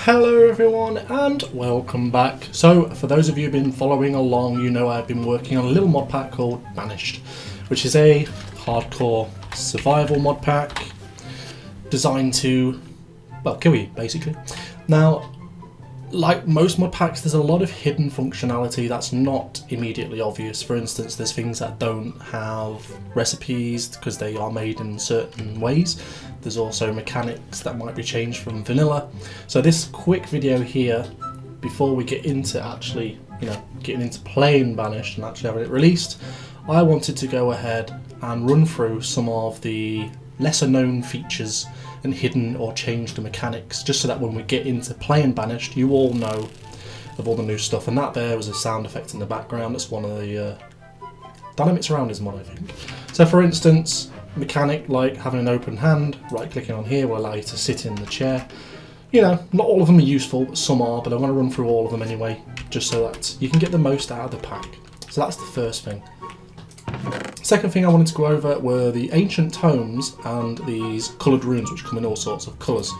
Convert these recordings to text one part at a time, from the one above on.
Hello everyone and welcome back. So for those of you who've been following along, you know I've been working on a little mod pack called Banished, which is a hardcore survival mod pack designed to, well, kill you basically. Now, like most mod packs, there's a lot of hidden functionality that's not immediately obvious. For instance, there's things that don't have recipes because they are made in certain ways. There's also mechanics that might be changed from vanilla. So this quick video here, before we get into actually, getting into playing Banished and actually having it released, I wanted to go ahead and run through some of the lesser known features and hidden or changed mechanics, just so that when we get into playing Banished, you all know of all the new stuff. And that there was a sound effect in the background. That's one of the dynamic surroundings mod, I think. So for instance, mechanic like having an open hand, right clicking on here will allow you to sit in the chair. Not all of them are useful, but some are, but I want to run through all of them anyway, just so that you can get the most out of the pack. So that's the first thing. Second thing I wanted to go over were the ancient tomes and these coloured runes, which come in all sorts of colours,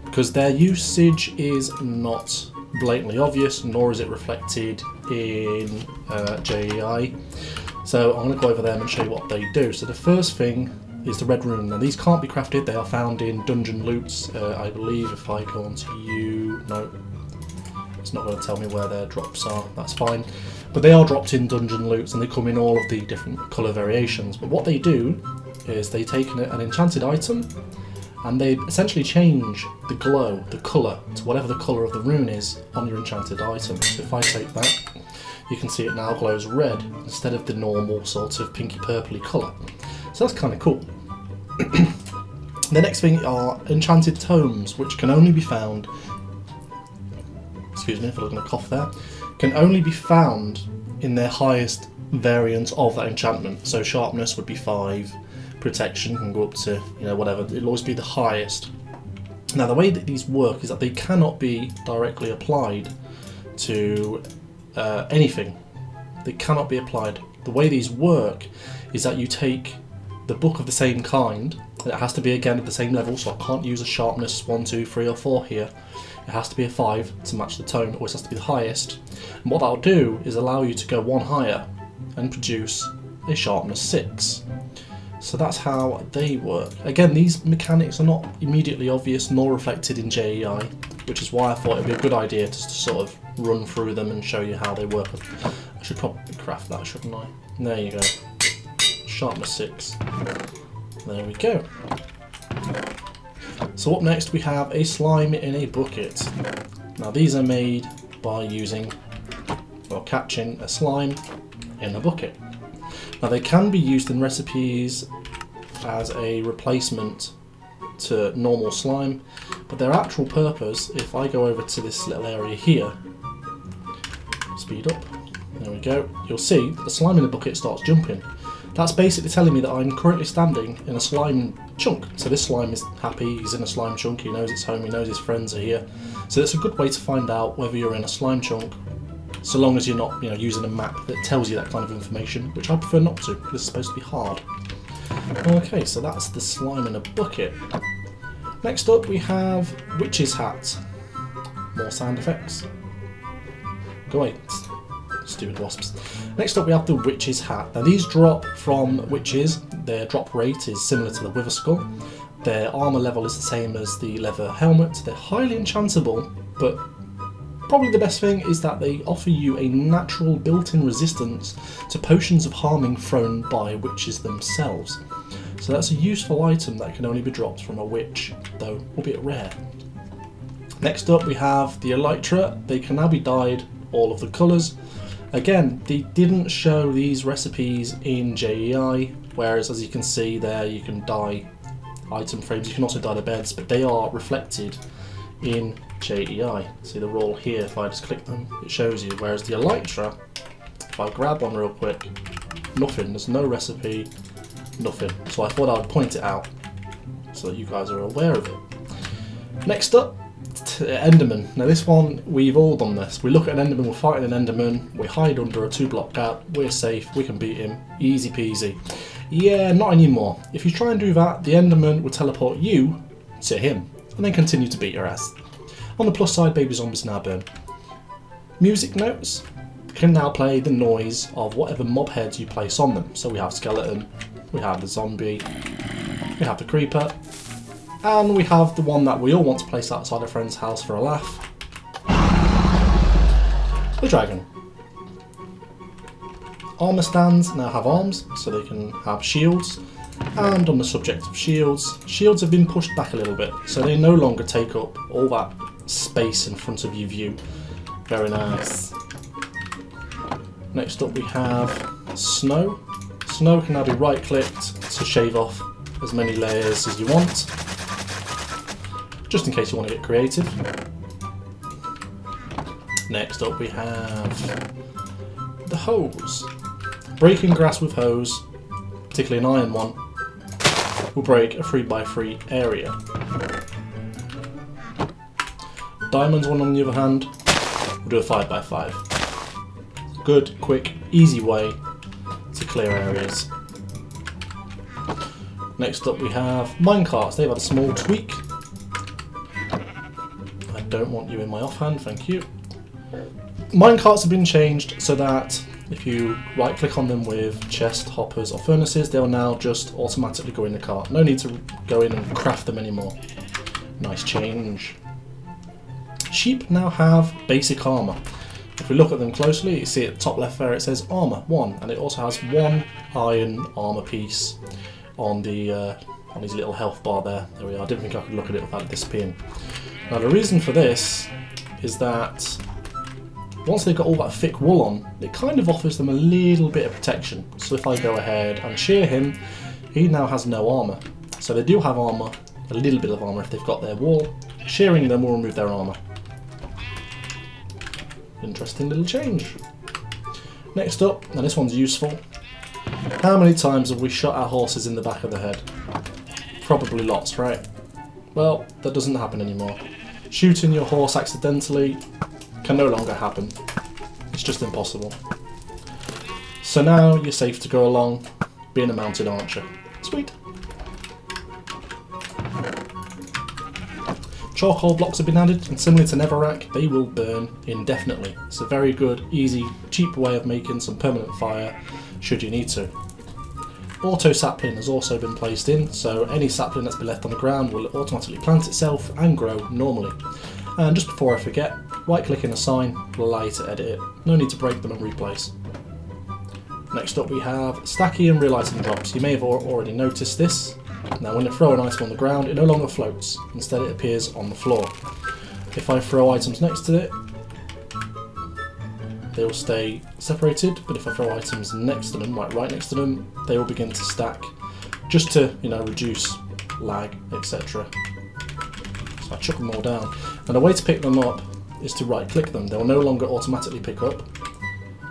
because their usage is not blatantly obvious, nor is it reflected in JEI. So I'm going to go over them and show you what they do. So the first thing is the red rune. Now these can't be crafted, they are found in dungeon loots. I believe if I go onto no, it's not going to tell me where their drops are, that's fine. But they are dropped in dungeon loots and they come in all of the different colour variations. But what they do is they take an enchanted item and they essentially change the glow, the colour, to whatever the colour of the rune is on your enchanted item. So if I take that, you can see it now glows red instead of the normal sort of pinky purpley colour. So that's kind of cool. The next thing are enchanted tomes, which can only be found, excuse me if I was going to cough there, can only be found in their highest variant of that enchantment. So sharpness would be 5, protection can go up to, whatever, it'll always be the highest. Now the way that these work is that they cannot be directly applied to anything. They cannot be applied. The way these work is that you take the book of the same kind, and it has to be again at the same level, so I can't use a sharpness 1, 2, 3 or 4 here. It has to be a 5 to match the tone, or it has to be the highest. And what that'll do is allow you to go one higher and produce a sharpness 6. So that's how they work. Again, these mechanics are not immediately obvious nor reflected in JEI, which is why I thought it'd be a good idea to sort of run through them and show you how they work. I should probably craft that, shouldn't I? There you go. Sharpness 6. There we go. So up next we have a slime in a bucket. Now these are made by catching a slime in a bucket. Now they can be used in recipes as a replacement to normal slime, but their actual purpose, if I go over to this little area here, speed up, there we go, you'll see that the slime in the bucket starts jumping. That's basically telling me that I'm currently standing in a slime chunk. So this slime is happy, he's in a slime chunk, he knows it's home, he knows his friends are here. So it's a good way to find out whether you're in a slime chunk, so long as you're not using a map that tells you that kind of information, which I prefer not to. This is supposed to be hard. Okay, so that's the slime in a bucket. Next up we have Witch's Hat. More sound effects. Go away. Stupid wasps. Next up we have the Witch's Hat. Now these drop from witches. Their drop rate is similar to the Wither Skull. Their armour level is the same as the leather helmet. They're highly enchantable, but probably the best thing is that they offer you a natural built-in resistance to potions of harming thrown by witches themselves. So that's a useful item that can only be dropped from a witch, though albeit rare. Next up we have the Elytra. They can now be dyed all of the colours. Again, they didn't show these recipes in JEI, whereas as you can see there, you can dye item frames, you can also dye the beds, but they are reflected in JEI. See, they're all here. If I just click them, it shows you, whereas the Elytra, if I grab one real quick, nothing, there's no recipe, nothing. So I thought I would point it out so that you guys are aware of it. Next up, Enderman. Now this one, we've all done this. We look at an Enderman, we're fighting an Enderman, we hide under a 2-block gap, we're safe, we can beat him, easy peasy. Yeah, not anymore. If you try and do that, the Enderman will teleport you to him, and then continue to beat your ass. On the plus side, baby zombies now burn. Music notes can now play the noise of whatever mob heads you place on them. So we have skeleton, we have the zombie, we have the creeper, and we have the one that we all want to place outside a friend's house for a laugh, the dragon. Armour stands now have arms, so they can have shields. And on the subject of shields, shields have been pushed back a little bit, so they no longer take up all that space in front of your view. Very nice. Next up we have snow. Snow can now be right clicked to shave off as many layers as you want, just in case you want to get creative. Next up we have the hose. Breaking grass with hose, particularly an iron one, will break a 3x3 area. Diamonds one on the other hand will do a 5x5. Good, quick, easy way to clear areas. Next up we have minecarts. They've had a small tweak. I don't want you in my offhand, thank you. Minecarts have been changed so that if you right click on them with chest, hoppers or furnaces, they'll now just automatically go in the cart. No need to go in and craft them anymore. Nice change. Sheep now have basic armour. If we look at them closely, you see at the top left there it says armour 1, and it also has 1 iron armour piece on the on his little health bar there. There we are. I didn't think I could look at it without it disappearing. Now the reason for this is that once they've got all that thick wool on, it kind of offers them a little bit of protection. So if I go ahead and shear him, he now has no armour. So they do have armour, a little bit of armour if they've got their wool. Shearing them will remove their armour. Interesting little change. Next up, and this one's useful. How many times have we shot our horses in the back of the head? Probably lots, right? Well, that doesn't happen anymore. Shooting your horse accidentally can no longer happen. It's just impossible. So now you're safe to go along being a mounted archer. Sweet. Charcoal blocks have been added, and similar to Netherrack, they will burn indefinitely. It's a very good, easy, cheap way of making some permanent fire should you need to. Auto sapling has also been placed in, so any sapling that's been left on the ground will automatically plant itself and grow normally. And just before I forget, right clicking a sign will allow you to edit it. No need to break them and replace. Next up we have stacky and real item drops. You may have already noticed this. Now when you throw an item on the ground, it no longer floats. Instead it appears on the floor. If I throw items next to it, they will stay separated, but if I throw items next to them, like right next to them, they will begin to stack, just to, reduce lag, etc. So I chuck them all down. And the way to pick them up is to right click them. They'll no longer automatically pick up,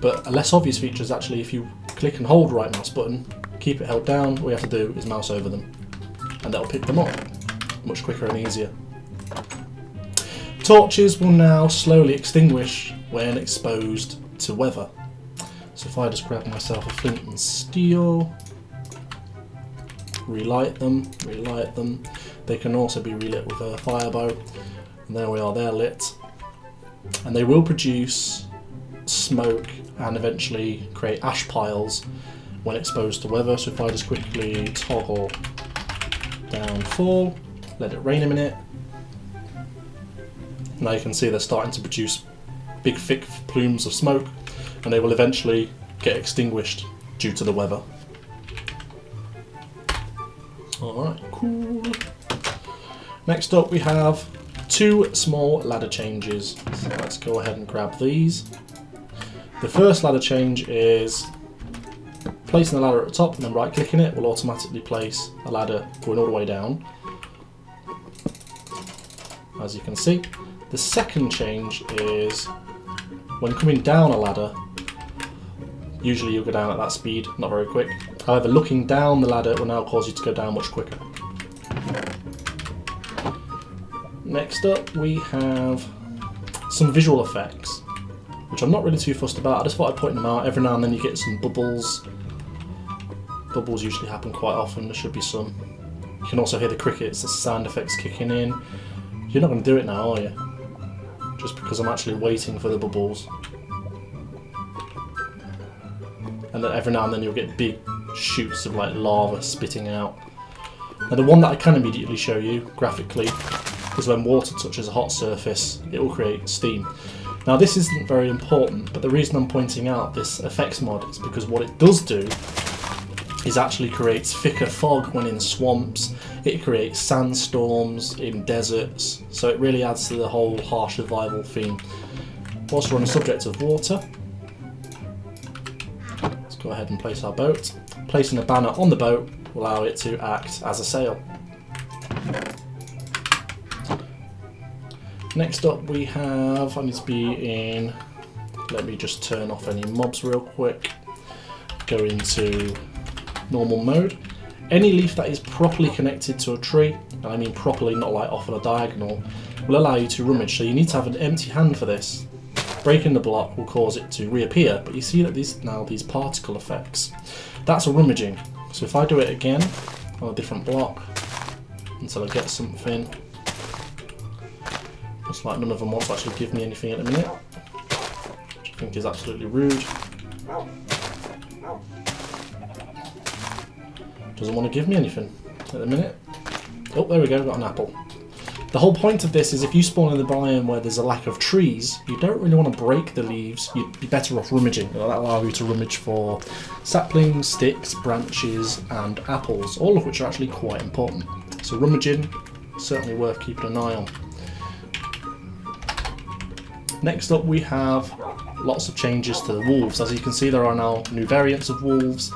but a less obvious feature is actually if you click and hold right mouse button, keep it held down, all you have to do is mouse over them, and that'll pick them up much quicker and easier. Torches will now slowly extinguish when exposed to weather. So if I just grab myself a flint and steel, relight them, they can also be relit with a fire bow, and there we are, they're lit. And they will produce smoke and eventually create ash piles when exposed to weather. So if I just quickly toggle downfall, let it rain a minute, now you can see they're starting to produce big thick plumes of smoke, and they will eventually get extinguished due to the weather. Alright, cool. Next up we have 2 small ladder changes. So let's go ahead and grab these. The first ladder change is placing the ladder at the top and then right clicking it will automatically place a ladder going all the way down, as you can see. The second change is when coming down a ladder, usually you'll go down at that speed, not very quick. However, looking down the ladder will now cause you to go down much quicker. Next up we have some visual effects, which I'm not really too fussed about. I just thought I'd point them out. Every now and then you get some bubbles. Bubbles usually happen quite often, there should be some. You can also hear the crickets, the sound effects kicking in. You're not going to do it now, are you? just because I'm actually waiting for the bubbles. And then every now and then you'll get big shoots of like lava spitting out. Now the one that I can immediately show you graphically is when water touches a hot surface, it will create steam. Now this isn't very important, but the reason I'm pointing out this effects mod is because what it does do is actually creates thicker fog when in swamps, it creates sandstorms in deserts, so it really adds to the whole harsh survival theme. Whilst we're on the subject of water, let's go ahead and place our boat. Placing a banner on the boat will allow it to act as a sail. Next up we have, I need to be in, let me just turn off any mobs real quick, go into normal mode. Any leaf that is properly connected to a tree, and I mean properly, not like off on a diagonal, will allow you to rummage. So you need to have an empty hand for this. Breaking the block will cause it to reappear, but you see that these particle effects. That's a rummaging. So if I do it again on a different block until I get something, looks like none of them want to actually give me anything at the minute, which I think is absolutely rude. Doesn't want to give me anything at the minute. Oh, there we go, got an apple. The whole point of this is if you spawn in the biome where there's a lack of trees, you don't really want to break the leaves, you'd be better off rummaging. That'll allow you to rummage for saplings, sticks, branches and apples, all of which are actually quite important. So rummaging, certainly worth keeping an eye on. Next up we have lots of changes to the wolves. As you can see, there are now new variants of wolves.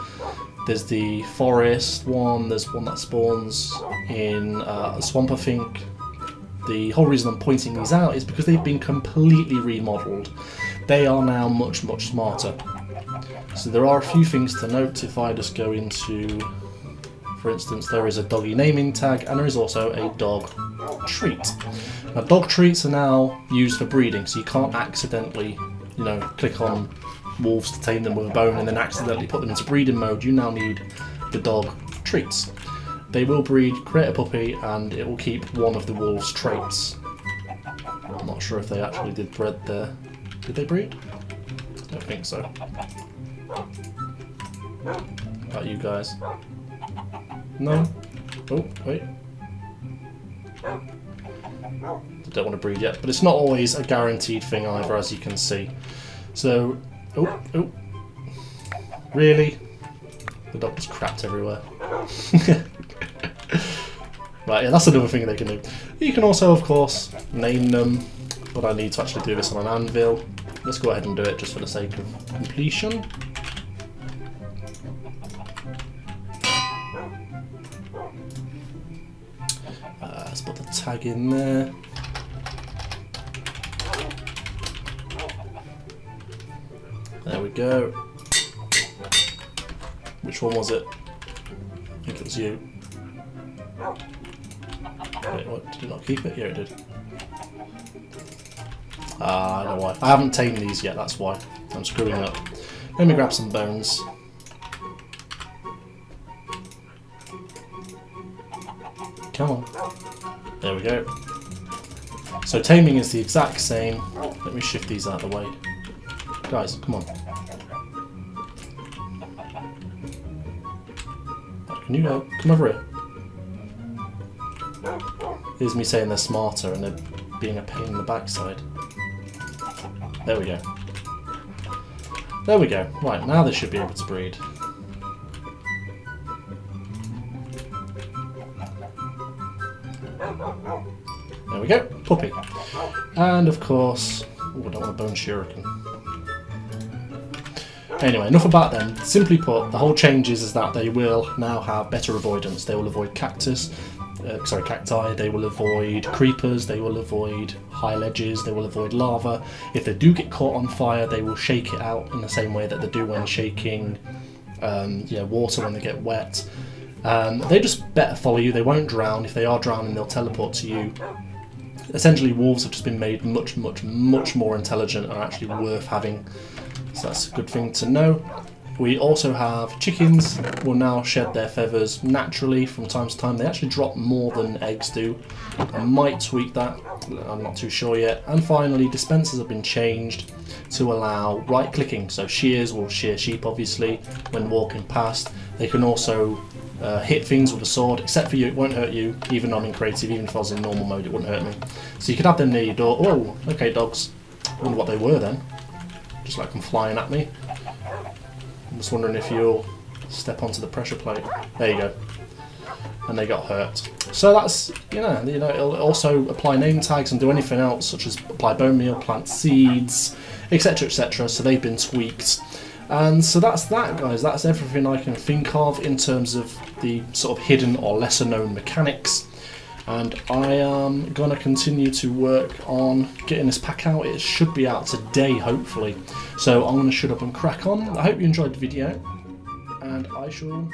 There's the forest one, there's one that spawns in a swamp, I think. The whole reason I'm pointing these out is because they've been completely remodeled. They are now much, much smarter. So there are a few things to note. If I just go into, for instance, there is a doggy naming tag and there is also a dog treat. Now dog treats are now used for breeding, so you can't accidentally, click on wolves to tame them with a bone and then accidentally put them into breeding mode. You now need the dog treats. They will breed, create a puppy, and it will keep one of the wolves' traits. I'm not sure if they actually did bred there. Did they breed? I don't think so. How about you guys? No? Oh, wait. They don't want to breed yet, but it's not always a guaranteed thing either, as you can see. So, oh, really? The dog just crapped everywhere. Right, yeah, that's another thing they can do. You can also, of course, name them, but I need to actually do this on an anvil. Let's go ahead and do it just for the sake of completion. Let's put the tag in there. There we go. Which one was it? I think it was you. Wait, what? Did it not keep it? Yeah, it did. I know why. I haven't tamed these yet, that's why. I'm screwing up. Let me grab some bones. Come on. There we go. So taming is the exact same. Let me shift these out of the way. Guys, come on. Can you come over here? Here's me saying they're smarter and they're being a pain in the backside. There we go. There we go. Right, now they should be able to breed. There we go, puppy. And of course, oh, I don't want a bone shuriken. Anyway, enough about them. Simply put, the whole change is that they will now have better avoidance. They will avoid cacti, they will avoid creepers, they will avoid high ledges, they will avoid lava. If they do get caught on fire, they will shake it out in the same way that they do when shaking water when they get wet. They just better follow you, they won't drown. If they are drowning, they'll teleport to you. Essentially, wolves have just been made much, much, much more intelligent and are actually worth having. So that's a good thing to know. We also have chickens will now shed their feathers naturally from time to time. They actually drop more than eggs do. I might tweak that, I'm not too sure yet. And finally, dispensers have been changed to allow right clicking. So shears will shear sheep obviously when walking past. They can also hit things with a sword, except for you, it won't hurt you, even I'm in creative, even if I was in normal mode it wouldn't hurt me. So you could have them near your door. Oh, okay dogs. I wonder what they were then. Just like them flying at me. I'm just wondering if you'll step onto the pressure plate. There you go. And they got hurt. So that's, it'll also apply name tags and do anything else, such as apply bone meal, plant seeds, etc, etc. So they've been tweaked. And so that's that, guys. That's everything I can think of in terms of the sort of hidden or lesser known mechanics. And I am going to continue to work on getting this pack out. It should be out today, hopefully. So I'm going to shut up and crack on. I hope you enjoyed the video, and I shall